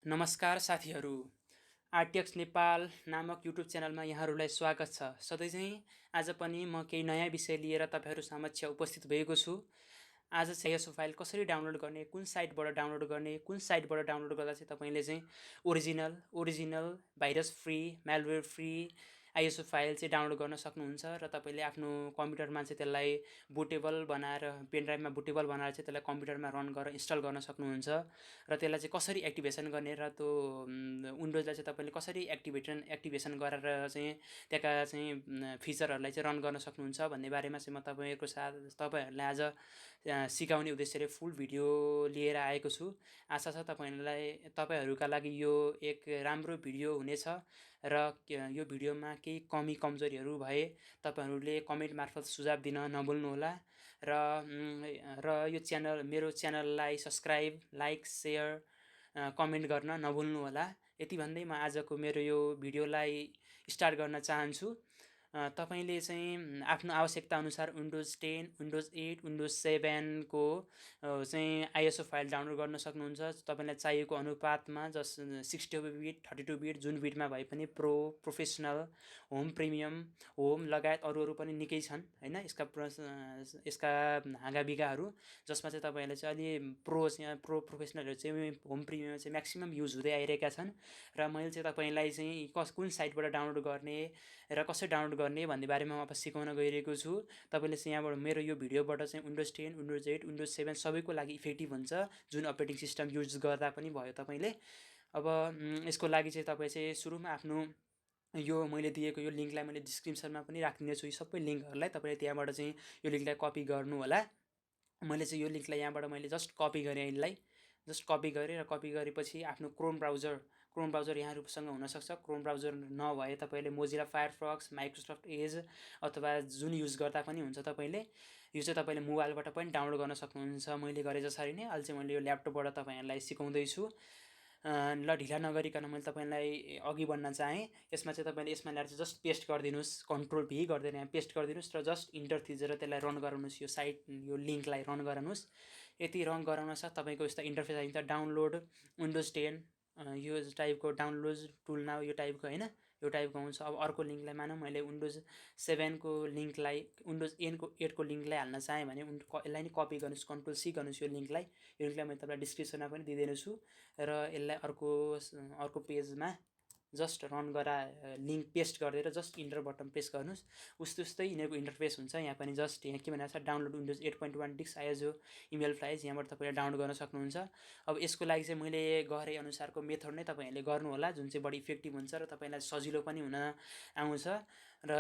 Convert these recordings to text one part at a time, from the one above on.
नमस्कार साथीहरू, आरटिएक्स नेपाल नामक युट्युब च्यानलमा यहाँहरूलाई स्वागत छ। सधैँ चाहिँ आज पनि म केही नयाँ विषय लिएर तपाईँहरू समक्ष उपस्थित भएको छु। आज चाहिँ यसो फाइल कसरी डाउनलोड गर्ने, कुन साइटबाट डाउनलोड गर्ने, कुन साइटबाट डाउनलोड गर्दा चाहिँ तपाईँले चाहिँ original virus free, malware free ISO file चाहिँ डाउनलोड गर्न सक्नुहुन्छ र तपाईँले आफ्नो कम्प्युटरमा चाहिँ त्यसलाई बुटेबल बनाएर पेनड्राइभमा बुटेबल बनाएर चाहिँ त्यसलाई कम्प्युटरमा रन गरेर इन्स्टल गर्न सक्नुहुन्छ र त्यसलाई चाहिँ कसरी एक्टिभेसन गर्ने र त्यो विन्डोजलाई चाहिँ तपाईँले कसरी एक्टिभेसन गरेर चाहिँ त्यहाँका चाहिँ फिचरहरूलाई चाहिँ रन गर्न सक्नुहुन्छ भन्ने बारेमा चाहिँ म तपाईँहरूलाई आज सिकाउने उद्देश्यले फुल भिडियो लिएर आएको छु। आशा छ तपाईँहरूका लागि यो एक राम्रो भिडियो हुनेछ र यो भिडियोमा केही कमी कमजोरीहरू भए तपाईँहरूले कमेन्ट मार्फत सुझाव दिन नभुल्नुहोला र यो मेरो च्यानललाई सब्सक्राइब, लाइक, सेयर, कमेन्ट गर्न नभुल्नुहोला। यति भन्दै म आजको मेरो यो भिडियोलाई स्टार्ट गर्न चाहन्छु। तपाईँले चाहिँ आफ्नो आवश्यकता अनुसार विन्डोज 10, विन्डोज 8, विन्डोज 7 को चाहिँ आइएसओ फाइल डाउनलोड गर्न सक्नुहुन्छ। तपाईँलाई चाहिएको अनुपातमा 64 बिट, 32 बिट, जुन बिटमा भए पनि प्रोफेसनल, होम प्रिमियम, होम लगायत अरू पनि निकै छन् हैन। यसका हाँगाबिगाहरू जसमा चाहिँ तपाईँहरूले चाहिँ अलि प्रोफेसनलहरू चाहिँ होम प्रिमियम चाहिँ म्याक्सिमम युज हुँदै आइरहेका छन् र मैले चाहिँ तपाईँलाई चाहिँ कुन साइटबाट डाउनलोड गर्ने र कसरी डाउनलोड गर्ने भन्ने बारेमा म अब सिकाउन गइरहेको छु। तपाईँले चाहिँ यहाँबाट मेरो यो भिडियोबाट चाहिँ विन्डोज 10, विन्डोज 8, विन्डोज 7 सबैको लागि इफेक्टिभ हुन्छ, जुन अपरेटिङ सिस्टम युज गर्दा पनि भयो तपाईँले। अब यसको लागि चाहिँ तपाईँ चाहिँ सुरुमा आफ्नो यो मैले दिएको यो लिङ्कलाई मैले डिस्क्रिप्सनमा पनि राखिदिनेछु। यी सबै लिङ्कहरूलाई तपाईँले त्यहाँबाट चाहिँ यो लिङ्कलाई कपी गर्नु होला। मैले चाहिँ यो लिङ्कलाई यहाँबाट मैले जस्ट कपी गरेँ, यसलाई जस्ट कपी गरेँ र कपी गरेपछि आफ्नो क्रोम ब्राउजर यहाँहरूसँग हुनसक्छ। क्रोम ब्राउजर नभए तपाईँले मोजिला फायरफक्स, माइक्रोसफ्ट एज अथवा जुन युज गर्दा पनि हुन्छ। तपाईँले यो चाहिँ तपाईँले मोबाइलबाट पनि डाउनलोड गर्न सक्नुहुन्छ। मैले गरे जसरी नै अहिले चाहिँ मैले यो ल्यापटपबाट तपाईँहरूलाई सिकाउँदैछु। ल ढिला नगरिकन मैले तपाईँलाई अघि बढ्न चाहेँ। यसमा चाहिँ तपाईँले यसमा ल्याएर चाहिँ जस्ट पेस्ट गरिदिनुहोस्, कन्ट्रोल भी गर्दैन यहाँ पेस्ट गरिदिनुहोस् र जस्ट इन्टर थिचेर त्यसलाई रन गराउनुहोस्। यो लिङ्कलाई रन गराउनुहोस्। यति रन गराउन साथ तपाईँको यस्तो इन्टरफेस आइन्छ। डाउनलोड विन्डोज 10 यो टाइपको डाउनलोड टुल नाउ यो टाइपको हैन, यो टाइपको हुन्छ। अब अर्को लिङ्कलाई मानौँ मैले विन्डोज 7 को लिङ्कलाई विन्डोज 8 को लिङ्कलाई हाल्न चाहेँ भने यसलाई नि कपी गर्नुहोस्, कन्ट्रोल सी गर्नुहोस्। यो लिङ्कलाई मैले तपाईँलाई डिस्क्रिप्सनमा पनि दिइदिएको छु र यसलाई अर्को पेजमा जस्ट रन लिङ्क पेस्ट गरेर जस्ट इन्टर बटन प्रेस गर्नुहोस्। उस्तै यिनीहरूको इन्टरफेस हुन्छ। यहाँ पनि जस्ट यहाँ के भनेको छ, download windows 8.1 disk ISO image files, यहाँबाट तपाईँले डाउनलोड गर्न सक्नुहुन्छ। अब यसको लागि चाहिँ मैले गरे अनुसारको मेथड नै तपाईँहरूले गर्नु होला, जुन चाहिँ बढी इफेक्टिभ हुन्छ र तपाईँलाई सजिलो पनि हुन आउँछ र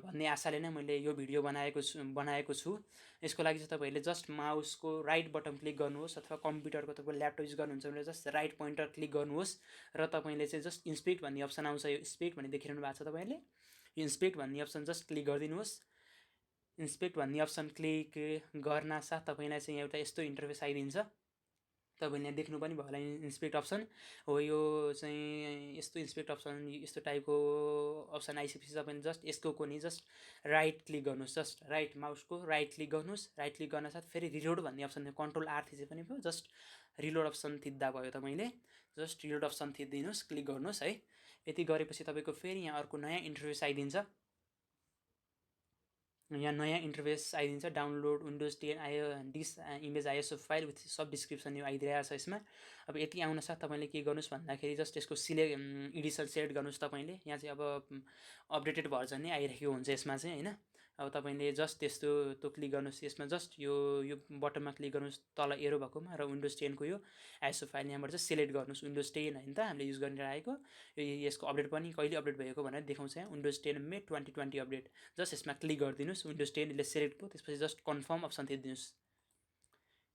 भन्ने आशाले नै मैले यो भिडियो बनाएको छु। यसको लागि चाहिँ तपाईँहरूले जस्ट माउसको राइट बटन क्लिक गर्नुहोस् अथवा कम्प्युटरको तपाईँले ल्यापटप युज गर्नुहुन्छ भने जस्ट राइट पोइन्टर क्लिक गर्नुहोस् र तपाईँले चाहिँ जस्ट इन्स्पेक्ट भन्ने अप्सन आउँछ। यो इन्स्पेक्ट भन्ने देखिरहनु भएको छ तपाईँले, यो इन्स्पेक्ट भन्ने अप्सन जस्ट क्लिक गरिदिनुहोस्। इन्स्पेक्ट भन्ने अप्सन क्लिक गर्न साथ तपाईँलाई चाहिँ एउटा यस्तो इन्टरफेस आइदिन्छ। तपाईँले यहाँ देख्नु पनि भयो होला इन्स्पेक्ट अप्सन हो। यो चाहिँ यस्तो इन्स्पेक्ट अप्सन यस्तो टाइपको अप्सन आइसकेपछि तपाईँले जस्ट यसको नि जस्ट राइट क्लिक गर्नुहोस्। जस्ट राइट माउसको राइट क्लिक गर्नुहोस्। राइट क्लिक गर्न साथ फेरि रिलोड भन्ने अप्सन, कन्ट्रोल आर थिचे पनि भयो, जस्ट रिलोड अप्सन थिच्दा भयो। तपाईँले जस्ट रिलोड अप्सन थिचिदिनुहोस्, क्लिक गर्नुहोस् है। यति गरेपछि तपाईँको फेरि यहाँ अर्को नयाँ इन्टरफेस आइदिन्छ। यहाँ नयाँ इन्टरफेस आइदिन्छ। Download windows 10 image ISO file with sub description यो आइदिरहेको छ यसमा। अब यति आउन साथ तपाईँले के गर्नुहोस् भन्दाखेरि जस्ट यसको एडिसन सेलेक्ट गर्नुहोस्। तपाईँले यहाँ चाहिँ अब अपडेटेड भर्जन नै आइरहेको हुन्छ यसमा चाहिँ हैन। अब तपाईँले जस्ट त्यो क्लिक गर्नुहोस्। यसमा जस्ट यो बटनमा क्लिक गर्नुहोस् तल एरो भएकोमा र विन्डोज 10 को यो आइएसओ फाइल यहाँबाट चाहिँ सिलेक्ट गर्नुहोस्। विन्डोज 10 हैन त हामीले युज गरेर आएको, यसको अपडेट पनि कहिले अपडेट भएको भनेर देखाउँछ यहाँ। विन्डोज 10 मे 2020 अपडेट, जस्ट यसमा क्लिक गरिदिनुहोस्। विन्डोज 10 यसले सेलेक्ट भयो। त्यसपछि जस्ट कन्फर्म अप्सन थिच्दिनुहोस्।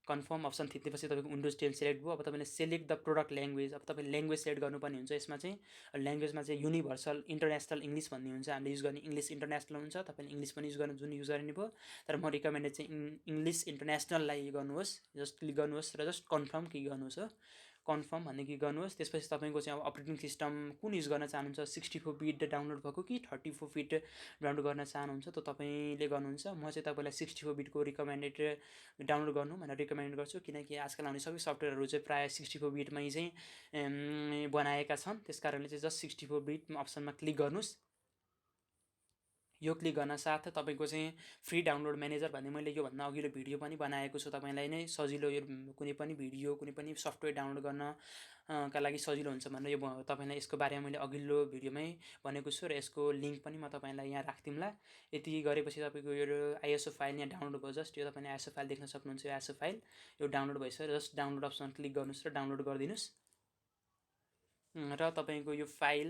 कन्फर्म अप्सन थिच्नेपछि तपाईँको विन्डोज 10 सेलेक्ट भयो। अब तपाईँले सेलेक्ट द प्रोडक्ट ल्याङ्ग्वेज, अब तपाईँले ल्याङ्ग्वेज सेलेक्ट गर्नुपर्ने हुन्छ। यसमा चाहिँ ल्याङ्ग्वेजमा चाहिँ युनिभर्सल इन्टरनेसनल इङ्ग्लिस भन्ने हुन्छ। हामीले युज गर्ने इङ्ग्लिस इन्टरनेसनल हुन्छ। तपाईँले इङ्ग्लिस पनि युज गर्नु जुन युज गर्ने भयो, तर म रिकमेन्डेड चाहिँ इङ्ग्लिस इन्टरनेसनललाई गर्नुहोस्। जस्ट क्लिक गर्नुहोस् र जस्ट कन्फर्म क्लिक गर्नुहोस् हो। कन्फर्म भन्ने क्लिक गर्नुहोस्। त्यसपछि तपाईँको चाहिँ अब अपरेटिङ सिस्टम कुन युज गर्न चाहनुहुन्छ, 64 बिट डाउनलोड भएको कि 34 बिट डाउनलोड गर्न चाहनुहुन्छ त तपाईँले गर्नुहुन्छ। म चाहिँ तपाईँलाई 64 बिटको रिकमेन्डेड डाउनलोड गर्नु भनेर रिकमेन्ड गर्छु, किनकि आजकल आउने सबै सफ्टवेयरहरू चाहिँ प्रायः 64 बिटमै चाहिँ बनाएका छन्। त्यस कारणले चाहिँ जस्ट 64 बिट अप्सनमा क्लिक गर्नुहोस्। यो क्लिक गर्न साथ तपाईँको चाहिँ फ्री डाउनलोड म्यानेजर भन्ने मैले योभन्दा अघिल्लो भिडियो पनि बनाएको छु। तपाईँलाई नै सजिलो यो कुनै पनि भिडियो कुनै पनि सफ्टवेयर डाउनलोड गर्न का लागि सजिलो हुन्छ भनेर यो तपाईँलाई यसको बारेमा मैले अघिल्लो भिडियोमै भनेको छु र यसको लिङ्क पनि म तपाईँलाई यहाँ राखिदिउँला। यति गरेपछि तपाईँको यो आइएसओ फाइल यहाँ डाउनलोड भयो। जस्ट यो तपाईँले आइएसओ फाइल देख्न सक्नुहुन्छ। यो आइएसओ फाइल यो डाउनलोड भइसक्यो। जस्ट डाउनलोड अप्सन क्लिक गर्नुहोस् र डाउनलोड गरिदिनुहोस् र तपाईँको यो फाइल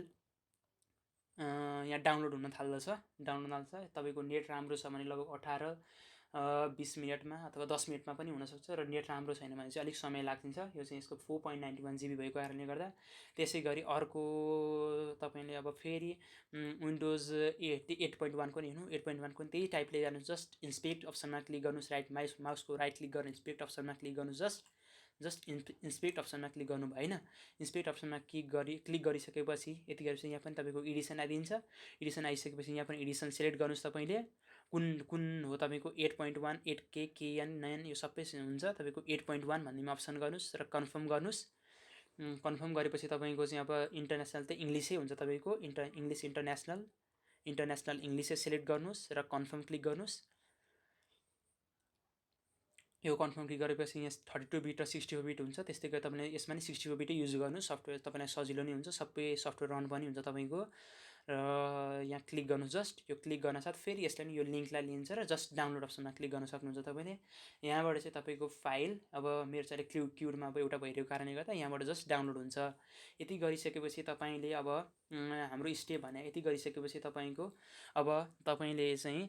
यहाँ डाउनलोड हुन थाल्दछ। तपाईँको नेट राम्रो छ भने लगभग 18-20 मिनटमा अथवा 10 मिनटमा पनि हुनसक्छ र नेट राम्रो छैन भने चाहिँ अलिक समय लाग्छ। यो चाहिँ यसको 4.91 GB भएको कारणले गर्दा। त्यसै गरी अर्को तपाईँले अब फेरि विन्डोज 8.1 को नि हेर्नु, 8.1 को त्यही टाइपले जानुहोस्। जस्ट इन्सपेक्ट अप्सनमा क्लिक गर्नुहोस्। माउसको राइट क्लिक गरेर इन्सपेक्ट अप्सनमा क्लिक गर्नुहोस्। जस्ट इन्सपेक्ट अप्सनमा क्लिक गर्नु भएन। इन्सपेक्ट अप्सनमा क्लिक गरिसकेपछि यति गरेपछि यहाँ पनि तपाईँको एडिसन आइदिन्छ। एडिसन आइसकेपछि यहाँ पनि एडिसन सेलेक्ट गर्नुहोस्। तपाईँले कुन हो तपाईँको 8.1, 8K, KN, 9 यो सबै हुन्छ। तपाईँको 8.1 भन्नेमा अप्सन गर्नुहोस् र कन्फर्म गर्नुहोस्। कन्फर्म गरेपछि तपाईँको चाहिँ अब इन्टरनेसनल त इङ्ग्लिसै हुन्छ। तपाईँको इङ्ग्लिस इन्टरनेसनल इङ्ग्लिसै सेलेक्ट गर्नुहोस् र कन्फर्म क्लिक गर्नुहोस्। यो कन्फर्म क्लिक गरेपछि यहाँ 32 बिट र 64 बिट हुन्छ। त्यस्तै गरी तपाईँले यसमा नि 64 बिटै युज गर्नु। सफ्टवेयर तपाईँलाई सजिलो नै हुन्छ, सबै सफ्टवेयर रन पनि हुन्छ तपाईँको। र यहाँ क्लिक गर्नु। जस्ट यो क्लिक गर्न साथ फेरि यसलाई नि यो लिङ्कलाई लिन्छ र जस्ट डाउनलोड अप्सनमा क्लिक गर्न सक्नुहुन्छ तपाईँले। यहाँबाट चाहिँ तपाईँको फाइल अब मेरो चाहिँ क्युडमा अब एउटा भइरहेको कारणले गर्दा यहाँबाट जस्ट डाउनलोड हुन्छ। यति गरिसकेपछि तपाईँले अब हाम्रो स्टेप भने यति गरिसकेपछि तपाईँको अब तपाईँले चाहिँ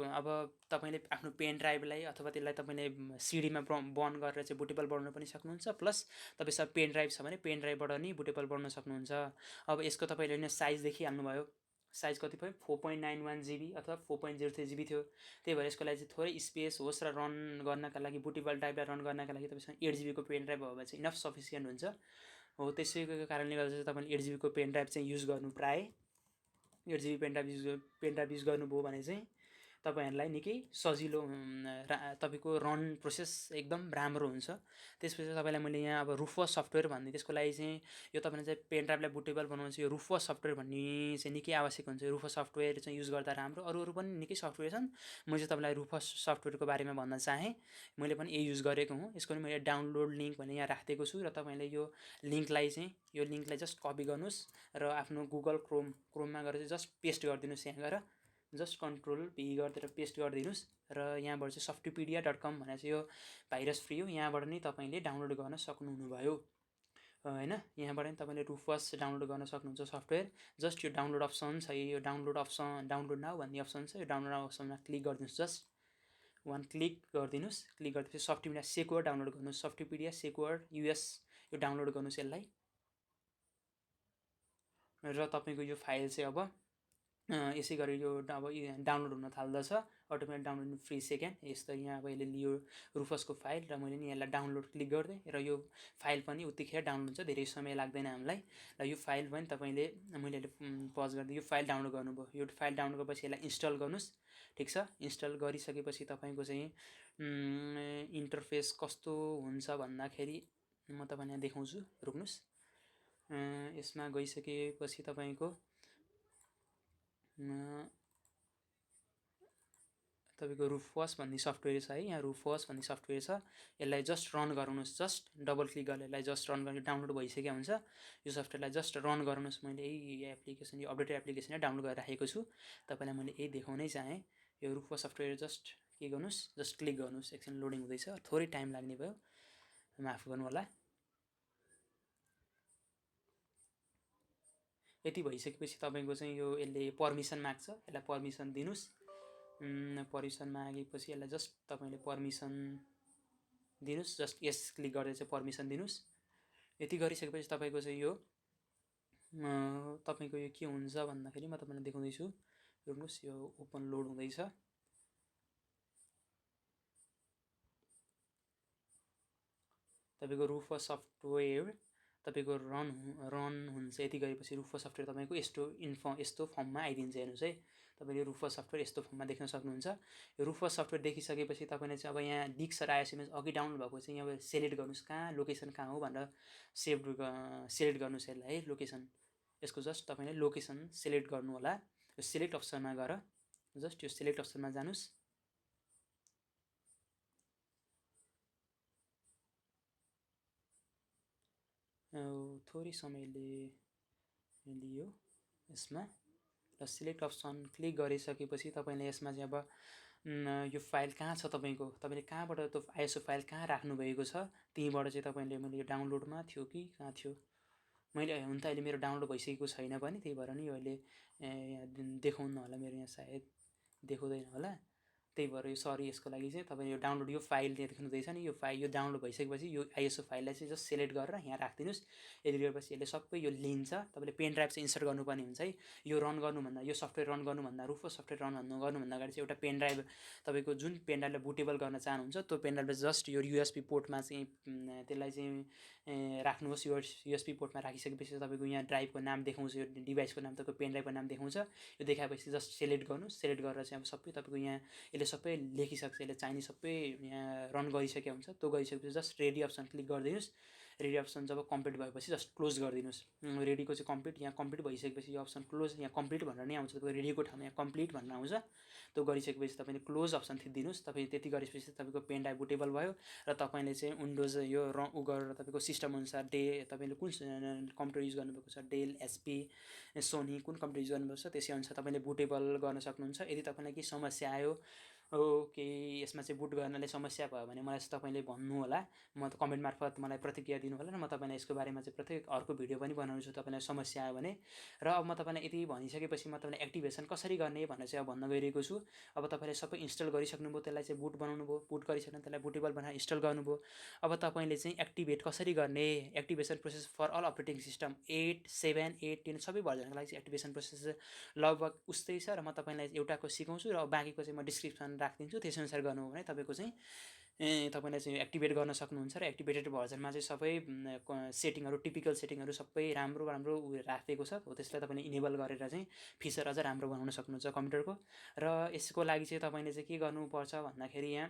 अब तपाईँले आफ्नो पेन ड्राइभलाई अथवा त्यसलाई तपाईँले सिडीमा बर्न गरेर चाहिँ बुटेबल बनाउन पनि सक्नुहुन्छ। प्लस तपाईँसँग पेन ड्राइभ छ भने पेन ड्राइभबाट नि बुटेबल बनाउन सक्नुहुन्छ। अब यसको तपाईँले नै साइज देखिहाल्नुभयो। साइज कति भयो, 4.91 GB अथवा 4.03 GB थियो। त्यही भएर यसको लागि चाहिँ थोरै स्पेस होस् र रन गर्नका लागि बुटेबल ड्राइभलाई रन गर्नका लागि तपाईँसँग 8 GB को पेन ड्राइभ भयो भने चाहिँ इनफ सफिसियन्ट हुन्छ। हो त्यसैको कारणले गर्दा चाहिँ तपाईँले 8 GB को पेन ड्राइभ चाहिँ युज गर्नु। प्रायः 8 GB पेन ड्राइभ युज गर्नुभयो भने चाहिँ तपाईँहरूलाई निकै सजिलो तपाईँको रन प्रोसेस एकदम राम्रो हुन्छ। त्यसपछि तपाईँलाई मैले यहाँ अब रुफस सफ्टवेयर भन्ने त्यसको लागि चाहिँ यो तपाईँले चाहिँ पेन ड्राइभलाई बुटेबल बनाउनु चाहिँ यो रुफस सफ्टवेयर भन्ने चाहिँ निकै आवश्यक हुन्छ। रुफस सफ्टवेयर चाहिँ युज गर्दा राम्रो। अरू पनि निकै सफ्टवेयर छन्। म चाहिँ तपाईँलाई रुफस सफ्टवेयरको बारेमा भन्न चाहेँ। मैले पनि यही युज गरेको हुँ। यसको पनि मैले डाउनलोड लिङ्क भने यहाँ राखिदिएको छु र तपाईँले यो लिङ्कलाई जस्ट कपी गर्नुहोस् र आफ्नो गुगल क्रोममा गएर चाहिँ जस्ट पेस्ट गरिदिनुहोस्। यहाँ गएर जस्ट Ctrl+V गरेर पेस्ट गरिदिनुहोस् र यहाँबाट चाहिँ softpedia.com भनेर चाहिँ यो भाइरस फ्री हो। यहाँबाट नै तपाईँले डाउनलोड गर्न सक्नुहुनेभयो हैन। यहाँबाट नि तपाईँले रुफस डाउनलोड गर्न सक्नुहुन्छ सफ्टवेयर। जस्ट यो डाउनलोड अप्सन छ, यो डाउनलोड नाउ भन्ने अप्सन छ। यो डाउनलोड नाउ अप्सनमा क्लिक गरिदिनुहोस्। जस्ट वान क्लिक गरिदिनुहोस्। क्लिक गरेपछि सफ्टपेडिया सेक्योर डाउनलोड गर्नुहोस्। सफ्टपेडिया सेक्योर US यो डाउनलोड गर्नुहोस् यसलाई। र तपाईँको यो फाइल चाहिँ अब यसै गरी यो अब डाउनलोड हुन थाल्दछ। Automatic download free second. यस्तो यहाँ अब यसले लियो रुफसको फाइल र मैले नि यसलाई डाउनलोड क्लिक गर्दै र यो फाइल पनि उतिखेर डाउनलोड हुन्छ। धेरै समय लाग्दैन हामीलाई। र यो फाइल पनि तपाईँले मैले पज गर्दै यो फाइल डाउनलोड गर्नुभयो। यो फाइल डाउनलोड गरेपछि यसलाई इन्स्टल गर्नुहोस्। ठिक छ। इन्स्टल गरिसकेपछि तपाईँको चाहिँ इन्टरफेस कस्तो हुन्छ भन्दाखेरि म तपाईँलाई देखाउँछु। रोक्नुहोस्। यसमा गइसकेपछि तपाईँको रुफस भन्ने सफ्टवेयर छ है। यहाँ रुफस भन्ने सफ्टवेयर छ। यसलाई जस्ट रन गराउनुहोस्। जस्ट डबल क्लिक गरेर यसलाई जस्ट रन गर्नु। डाउनलोड भइसकेको हुन्छ। यो सफ्टवेयरलाई जस्ट रन गराउनुहोस्। मैले यही एप्लिकेसन यो अपडेटेड एप्लिकेसन डाउनलोड गरेर राखेको छु। तपाईँलाई मैले यही देखाउनै चाहेँ। यो रुफस सफ्टवेयर जस्ट के गर्नुहोस्, जस्ट क्लिक गर्नुहोस्। एकछिन लोडिङ हुँदैछ, थोरै टाइम लाग्ने भयो, माफ गर्नु होला। यति भइसकेपछि तपाईँको चाहिँ यो यसले पर्मिसन माग्छ। यसलाई पर्मिसन दिनुहोस्। पर्मिसन मागेपछि यसलाई जस्ट तपाईँले पर्मिसन दिनुहोस्। जस्ट यस क्लिक गरेर चाहिँ पर्मिसन दिनुहोस्। यति गरिसकेपछि तपाईँको चाहिँ यो तपाईँको यो के हुन्छ भन्दाखेरि म तपाईँलाई देखाउँदैछु। हेर्नुहोस् यो ओपन लोड हुँदैछ। तपाईँको रुफस सफ्टवेयर तपाईँको रन हुन्छ। यति गरेपछि रुफस सफ्टवेयर तपाईँको यस्तो फर्ममा आइदिन्छ। हेर्नुहोस् है, तपाईँले रुफस सफ्टवेयर यस्तो फर्ममा देख्न सक्नुहुन्छ। यो रुफस सफ्टवेयर देखिसकेपछि तपाईँले चाहिँ अब यहाँ डिक्सर आइएस इमेज अघि डाउनलोड भएको चाहिँ यहाँ सेलेक्ट गर्नुहोस्, कहाँ लोकेसन कहाँ हो भनेर सेलेक्ट गर्नुहोस् यसलाई है, लोकेसन। यसको जस्ट तपाईँले लोकेसन सेलेक्ट गर्नु होला। यो सेलेक्ट अप्सनमा गएर जस्ट यो सेलेक्ट अप्सनमा जानुहोस्। थोरै समय लियो यसमा। र सिलेक्ट अप्सन क्लिक गरिसकेपछि तपाईँले यसमा चाहिँ अब यो फाइल कहाँ छ तपाईँले कहाँबाट त्यो आइएसओ फाइल कहाँ राख्नुभएको छ, त्यहीँबाट चाहिँ तपाईँले, मैले यो डाउनलोडमा थियो कि कहाँ थियो, मैले हुन त अहिले मेरो डाउनलोड भइसकेको छैन पनि, त्यही भएर नि यो अहिले देखाउनु होला, मेरो यहाँ सायद देखाउँदैन होला, त्यही भएर यो सरी यसको लागि चाहिँ। तपाईँले यो डाउनलोड, यो फाइल यहाँ देख्नुहुँदैछ नि, यो फाइल यो डाउनलोड भइसकेपछि यो आइएसओ फाइललाई चाहिँ जस्ट सेलेक्ट गरेर यहाँ राखिदिनुहोस्। यति गरेपछि यसले सबै यो लिन्छ। तपाईँले पेन ड्राइभ चाहिँ इन्सर्ट गर्नुपर्ने हुन्छ है। यो रन गर्नुभन्दा, यो सफ्टवेयर रन गर्नुभन्दा, रुफस सफ्टवेयर रन गर्नुभन्दा अगाडि चाहिँ एउटा पेन ड्राइभ, तपाईँको जुन पेन ड्राइभलाई बुटेबल गर्न चाहनुहुन्छ त्यो पेन ड्राइभलाई जस्ट यो युएसबी पोर्टमा चाहिँ त्यसलाई चाहिँ राख्नुहोस्। युएसबी पोर्टमा राखिसकेपछि तपाईँको यहाँ ड्राइभको नाम देखाउँछ, यो डिभाइसको नाम, तपाईँको पेन ड्राइभको नाम देखाउँछ। यो देखाएपछि जस्ट सेलेक्ट गर्नुहोस्। सेलेक्ट गरेर चाहिँ अब सबै तपाईँको यहाँ यसले सबै लेखिसक्छ, यसले चाहिने सबै यहाँ रन गरिसकेको हुन्छ। त्यो गरिसकेपछि जस्ट रेडी अप्सन क्लिक गरिदिनुहोस्। रेडी अप्सन जब कम्प्लिट भएपछि जस्ट क्लोज गरिदिनुहोस्। रेडीको चाहिँ कम्प्लिट, यहाँ कम्प्लिट भइसकेपछि यो अप्सन क्लोज, यहाँ कम्प्लिट भनेर नै आउँछ, तपाईँको रेडीको ठाउँमा यहाँ कम्प्लिट भनेर आउँछ। त्यो गरिसकेपछि तपाईँले क्लोज अप्सन थिचिदिनुहोस्। तपाईँ त्यति गरेपछि तपाईँको पेन ड्राइभ बुटेबल भयो र तपाईँले चाहिँ विन्डोज यो गरेर तपाईँको सिस्टम अनुसार तपाईँले कुन कम्प्युटर युज गर्नुभएको छ, डेल, एचपी, सोनी, कुन कम्प्युटर युज गर्नुभएको छ त्यसै अनुसार तपाईँले बुटेबल गर्न सक्नुहुन्छ। यदि तपाईँलाई केही समस्या आयो, केही यसमा चाहिँ बुट गर्नले समस्या भयो भने मलाई तपाईँले भन्नु होला, म कमेन्ट मार्फत मलाई प्रतिक्रिया दिनु होला र म तपाईँलाई यसको बारेमा चाहिँ प्रत्येक अर्को भिडियो पनि बनाउँछु तपाईँलाई समस्या आयो भने। र अब म तपाईँलाई यति भनिसकेपछि म तपाईँलाई एक्टिभेसन कसरी गर्ने भनेर चाहिँ अब भन्न गइरहेको छु। अब तपाईँले सबै इन्स्टल गरिसक्नुभयो, त्यसलाई चाहिँ बुट बनाउनु भयो, बुट गरिसक्नु त्यसलाई बुटेबल बनाएर इन्स्टल गर्नुभयो। अब तपाईँले चाहिँ एक्टिभेट कसरी गर्ने, activation process for all operating system 8, 7, 8, 10 सबै भर्जनको लागि चाहिँ एक्टिभेसन प्रोसेस लगभग उस्तै छ र म तपाईँलाई एउटाको सिकाउँछु र बाँकीको चाहिँ म डिस्क्रिप्सन राखिदिन्छु। त्यसै अनुसार गर्नुभयो भने तपाईँको चाहिँ तपाईँले चाहिँ एक्टिभेट गर्न सक्नुहुन्छ। र एक्टिभेटेड भर्जनमा चाहिँ सबै सेटिङहरू, टिपिकल सेटिङहरू सबै राम्रो राखिदिएको छ। हो त्यसलाई तपाईँले इनेबल गरेर चाहिँ फिचर अझ राम्रो बनाउन सक्नुहुन्छ कम्प्युटरको। र यसको लागि चाहिँ तपाईँले चाहिँ के गर्नुपर्छ भन्दाखेरि यहाँ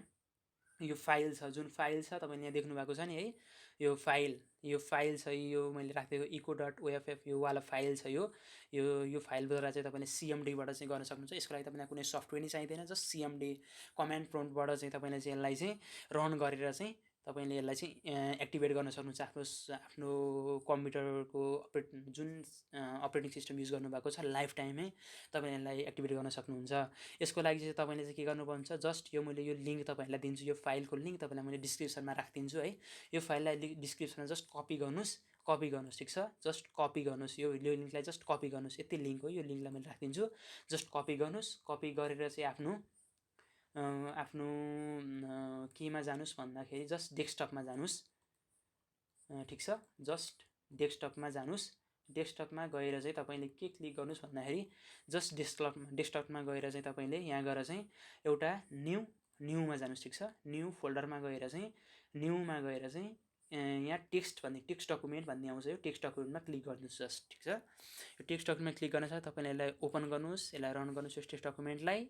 यो फाइल छ, जुन फाइल छ तपाईँले यहाँ देख्नु भएको छ नि है, यो फाइल छ, यो मैले राखेको echo.off यो वाला फाइल छ। यो फाइलद्वारा चाहिँ तपाईँले CMDबाट चाहिँ गर्न सक्नुहुन्छ। यसको लागि तपाईँलाई कुनै सफ्टवेयर नै चाहिँदैन, जस्ट CMD कमान्ड प्रम्प्टबाट चाहिँ तपाईँले चाहिँ यसलाई चाहिँ रन गरेर चाहिँ तपाईँले यसलाई चाहिँ एक्टिभेट गर्न सक्नुहुन्छ। आफ्नो कम्प्युटरको जुन अपरेटिङ सिस्टम युज गर्नुभएको छ लाइफ टाइममै तपाईँले यसलाई एक्टिभेट गर्न सक्नुहुन्छ। यसको लागि चाहिँ तपाईँले चाहिँ के गर्नुपर्छ, जस्ट यो मैले यो लिङ्क तपाईँहरूलाई दिन्छु, यो फाइलको लिङ्क तपाईँलाई मैले डिस्क्रिप्सनमा राखिदिन्छु है। यो फाइललाई डिस्क्रिप्सनमा जस्ट कपी गर्नुहोस्, ठिक छ। जस्ट कपी गर्नुहोस्, यो लिङ्कलाई जस्ट कपी गर्नुहोस्। यति लिङ्क हो, यो लिङ्कलाई मैले राखिदिन्छु, जस्ट कपी गर्नुहोस्। कपी गरेर चाहिँ आफ्नो केमा जानुहोस् भन्दाखेरि जस्ट डेस्कटपमा जानुहोस्, ठिक छ। जस्ट डेस्कटपमा जानुहोस्। डेस्कटपमा गएर चाहिँ तपाईँले के क्लिक गर्नुहोस् भन्दाखेरि जस्ट डेस्कटपमा गएर चाहिँ तपाईँले यहाँ गएर चाहिँ एउटा न्यूमा जानुहोस्, ठिक छ। न्यू फोल्डरमा गएर चाहिँ यहाँ टेक्स्ट डकुमेन्ट भन्ने आउँछ, यो टेक्स्ट डकुमेन्टमा क्लिक गर्नुहोस् जस्ट, ठिक छ। यो टेक्स्ट डकुमेन्ट क्लिक गर्न साथ तपाईँले यसलाई ओपन गर्नुहोस्, यसलाई रन गर्नुहोस् यो टेक्स्ट डकुमेन्टलाई।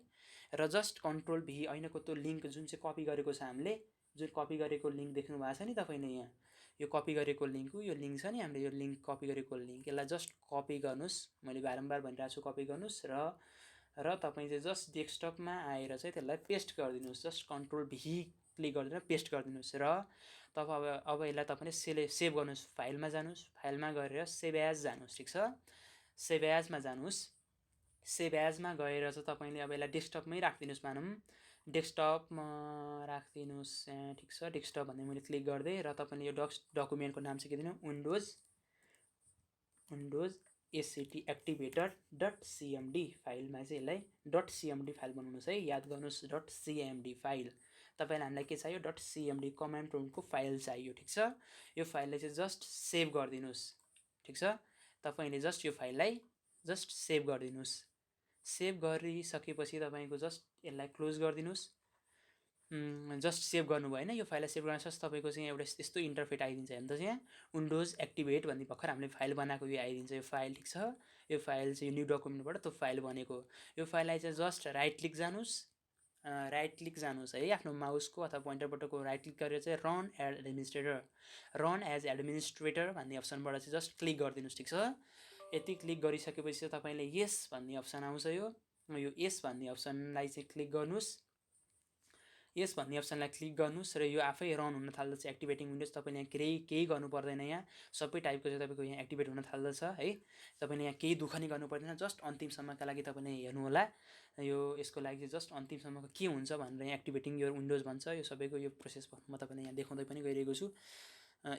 र जस्ट कन्ट्रोल भी ऐनको त्यो लिङ्क जुन चाहिँ कपी गरेको छ हामीले, जुन कपी गरेको लिङ्क देख्नु भएको छ नि तपाईँले यहाँ, यो कपी गरेको लिङ्क हो, यो लिङ्क छ नि हामीले यो लिङ्क कपी गरेको लिङ्क, यसलाई जस्ट कपी गर्नुहोस्। मैले बारम्बार भनिरहेको छु कपी गर्नुहोस्। र तपाईँ चाहिँ जस्ट डेस्कटपमा आएर चाहिँ त्यसलाई पेस्ट गरिदिनुहोस्, जस्ट कन्ट्रोल भी क्लिक गरिदिएर पेस्ट गरिदिनुहोस्। र अब यसलाई तपाईँले सेभ गर्नुहोस्। फाइलमा जानुहोस्, फाइलमा गएर सेभ एज जानुहोस्, ठिक छ। सेभ एजमा जानुहोस्। सेभ एजमा गएर चाहिँ तपाईँले अब यसलाई डेस्कटपमै राखिदिनुहोस्, मानौँ डेस्कटपमा राखिदिनुहोस्, ठिक छ। डेस्कटप भन्ने मैले क्लिक गरिदिएँ र तपाईँले यो डकुमेन्टको नाम चाहिँ के दिनु, विन्डोज एसटी एक्टिभेटर.cmd फाइलमा चाहिँ यसलाई .cmd फाइल बनाउनुहोस् है, याद गर्नुहोस् .cmd फाइल। तपाईँलाई हामीलाई के चाहियो, .cmd कमान्ड प्रम्प्टको फाइल चाहियो, ठिक छ। यो फाइललाई चाहिँ जस्ट सेभ गरिदिनुहोस्, ठिक छ। तपाईँले जस्ट यो फाइललाई जस्ट सेभ गरिदिनुहोस्। सेभ गरिसकेपछि तपाईँको जस्ट यसलाई क्लोज गरिदिनुहोस्। जस्ट सेभ गर्नुभयो होइन, यो फाइललाई सेभ गर्नुहोस्, तपाईँको चाहिँ एउटा यस्तो इन्टरफेस आइदिन्छ। हेर्नु त यहाँ विन्डोज एक्टिभेट भन्ने भर्खर हामीले फाइल बनाएको यो आइदिन्छ। यो फाइल ठिक छ, यो फाइल चाहिँ न्यू डकुमेन्टबाट त्यो फाइल बनेको। यो फाइललाई चाहिँ जस्ट राइट क्लिक जानुहोस् है, आफ्नो माउसको अथवा पोइन्टरबाटको राइट क्लिक गरेर चाहिँ रन एज एडमिनिस्ट्रेटर भन्ने अप्सनबाट चाहिँ जस्ट क्लिक गरिदिनुहोस्। ठिक छ, यति क्लिक गरिसकेपछि चाहिँ तपाईँले यस भन्ने अप्सन आउँछ। यो यस भन्ने अप्सनलाई चाहिँ क्लिक गर्नुहोस्। यस भन्ने अप्सनलाई क्लिक गर्नुहोस् र यो आफै रन हुन थाल्दछ एक्टिभेटिङ विन्डोज। तपाईँले यहाँ केही गर्नु पर्दैन, यहाँ सबै टाइपको चाहिँ तपाईँको यहाँ एक्टिभेट हुन थाल्दछ है। तपाईँले यहाँ केही दुःख नि गर्नु पर्दैन, जस्ट अन्तिमसम्मका लागि तपाईँले हेर्नु होला। यो यसको लागि जस्ट अन्तिमसम्मको के हुन्छ भनेर यहाँ एक्टिभेटिङ यो विन्डोज भन्छ। यो सबैको यो प्रोसेस म तपाईँलाई यहाँ देखाउँदै पनि गइरहेको छु।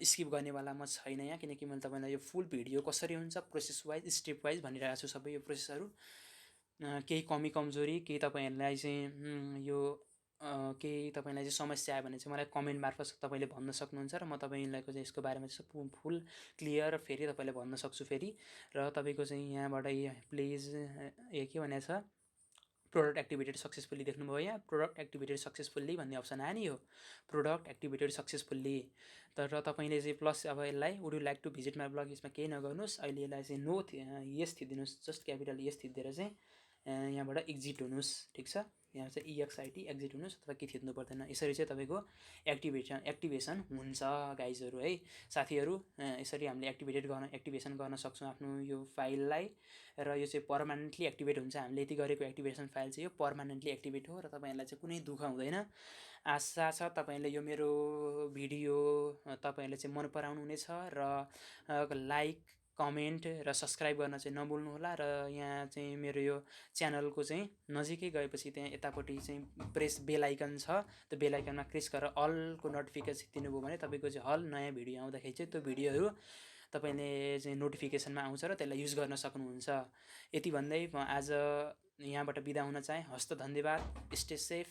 स्किप गर्नेवाला म छैन यहाँ, किनकि मैले तपाईँलाई यो फुल भिडियो कसरी हुन्छ प्रोसेस वाइज स्टेप वाइज भनिरहेको छु। सबै यो प्रोसेसहरू केही कमी कमजोरी, केही तपाईँहरूलाई चाहिँ यो केही तपाईँलाई चाहिँ समस्या आयो भने चाहिँ मलाई कमेन्ट मार्फत तपाईँले भन्न सक्नुहुन्छ र म तपाईँलाईको चाहिँ यसको बारेमा चाहिँ फुल क्लियर फेरि तपाईँलाई भन्न सक्छु फेरि। र तपाईँको चाहिँ यहाँबाट प्लिज के भनेको छ, प्रोडक्ट एक्टिभेटेड सक्सेसफुल्ली देख्नुभयो यहाँ, प्रोडक्ट एक्टिभेटेड सक्सेसफुल्ली भन्ने अप्सन आयो नि, यो प्रोडक्ट एक्टिभेटेड सक्सेसफुल्ली। तर तपाईँले चाहिँ प्लस अब यसलाई would you like to visit my blog, यसमा केही नगर्नुहोस्। अहिले यसलाई चाहिँ नो यस थिचिदिनुहोस्, जस्ट क्यापिटल यस थिचिदिएर चाहिँ यहाँबाट एक्जिट हुनुहोस्। ठिक छ, यहाँ चाहिँ EXIT एक्जिट हुनुहोस्, अथवा के थिच्नु पर्दैन। यसरी चाहिँ तपाईँको एक्टिभेसन हुन्छ गाइजहरू है, साथीहरू। यसरी हामीले एक्टिभेसन गर्न सक्छौँ आफ्नो यो फाइललाई, र यो चाहिँ पर्मानेन्टली एक्टिभेट हुन्छ। हामीले यति गरेको एक्टिभेसन फाइल चाहिँ यो पर्मानेन्टली एक्टिभेट हो र तपाईँहरूलाई चाहिँ कुनै दुःख हुँदैन। आशा छ तपाईँले यो मेरो भिडियो तपाईँहरूले चाहिँ मन पराउनु हुनेछ र लाइक कमेन्ट र सब्सक्राइब गर्न चाहिँ नभुल्नुहोला। र यहाँ चाहिँ मेरो यो च्यानलको चाहिँ नजिकै गएपछि त्यहाँ यतापट्टि चाहिँ प्रेस बेल आइकन छ, त्यो बेल आइकनमा क्लिक गरेर अलको नोटिफिकेसन दिनुभयो भने तपाईँको चाहिँ हल नयाँ भिडियो आउँदाखेरि चाहिँ त्यो भिडियोहरू तपाईँले चाहिँ नोटिफिकेसनमा आउँछ र त्यसलाई युज गर्न सक्नुहुन्छ। यति भन्दै म आज यहाँबाट बिदा हुन चाहेँ। हस्त धन्यवाद, स्टे सेफ।